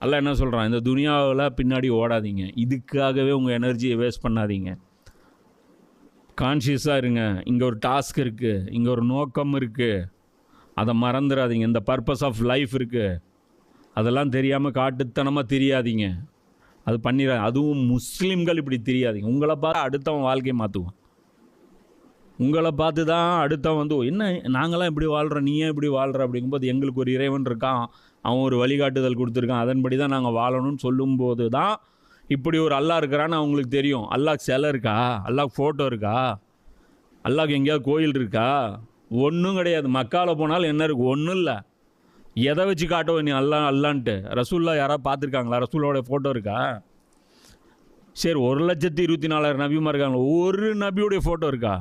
அல்லாஹ் என்ன சொல்கிறான், இந்த துனியாவில் பின்னாடி ஓடாதீங்க, இதுக்காகவே உங்கள் எனர்ஜியை வேஸ்ட் பண்ணாதீங்க, கான்ஷியஸாக இருங்க, இங்கே ஒரு டாஸ்க் இருக்குது, இங்கே ஒரு நோக்கம் இருக்குது, அதை மறந்துடாதீங்க, இந்த பர்பஸ் ஆஃப் லைஃப் இருக்குது, அதெல்லாம் தெரியாமல் காட்டுத்தனமாக தெரியாதீங்க, அது அதுவும் முஸ்லீம்கள் இப்படி தெரியாதீங்க. உங்களை பார்த்து அடுத்தவன் வாழ்க்கையை மாற்றுவான், உங்களை பார்த்து தான் அடுத்தவன் வந்து என்ன நாங்களாம் இப்படி வாழ்கிறோம், நீ ஏன் இப்படி வாழ்கிற அப்படிங்கும்போது எங்களுக்கு ஒரு இறைவன் இருக்கான், அவன் ஒரு வழிகாட்டுதல் கொடுத்துருக்கான், அதன்படி தான் நாங்கள் வாழணும்னு சொல்லும்போது தான் இப்படி ஒரு அல்லாஹ் இருக்கிறான்னு அவங்களுக்கு தெரியும். அல்லாஹ் சிலை இருக்கா, அல்லாஹ் ஃபோட்டோ இருக்கா, அல்லாஹ்க்கு எங்கேயாவது கோயில் இருக்கா? ஒன்றும் கிடையாது. மக்காவில் போனாலும் என்ன இருக்குது? ஒன்றும் இல்லை. எதை வச்சு காட்டுவோம் நீ அல்லான்ட்டு? ரசூல்லா யாராவது பார்த்துருக்காங்களா? ரசூலோட ஃபோட்டோ இருக்கா? சரி, 1,24,000 நபிமார் இருக்காங்க, ஒரு நபியுடைய ஃபோட்டோ இருக்கா?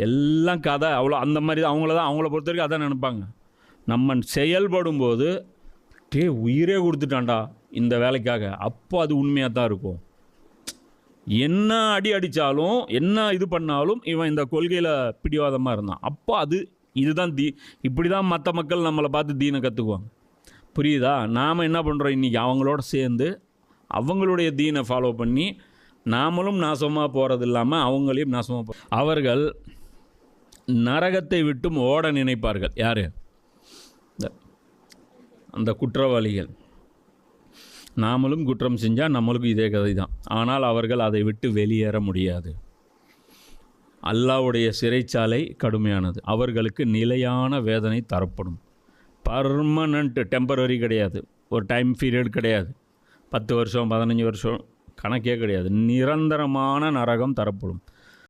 எல்லாம் கதை. அவ்வளோ அந்த மாதிரி தான் அவங்கள பொறுத்த வரைக்கும் அதான் நினைப்பாங்க. நம்ம செயல்படும் போது உயிரே கொடுத்துட்டான்டா இந்த வேலைக்காக, அப்போ அது உண்மையாக தான் இருக்கும். என்ன அடித்தாலும் என்ன இது பண்ணாலும் இவன் இந்த கொள்கையில் பிடிவாதமாக இருந்தான், அப்போ இதுதான் இப்படி தான் மற்ற மக்கள் நம்மளை பார்த்து தீனை கற்றுக்குவாங்க. புரியுதா? நாம் என்ன பண்ணுறோம், இன்றைக்கி அவங்களோட சேர்ந்து அவங்களுடைய தீனை ஃபாலோ பண்ணி நாமளும் நாசமாக போகிறது இல்லாமல் அவங்களையும் நாசமாக அவர்கள் நரகத்தை விட்டும் ஓட நினைப்பார்கள். யார்? அந்த குற்றவாளிகள். நாமளும் குற்றம் செஞ்சால் நம்மளுக்கும் இதே கதை தான். ஆனால் அவர்கள் அதை விட்டு வெளியேற முடியாது. அல்லாஹ்வுடைய சிறைச்சாலை கடுமையானது, அவர்களுக்கு நிலையான வேதனை தரப்படும். பர்மனண்ட், டெம்பரரி கிடையாது, ஒரு டைம் பீரியட் கிடையாது, 10 வருஷம் 15 வருஷம் கணக்கே கிடையாது, நிரந்தரமான நரகம் தரப்படும்.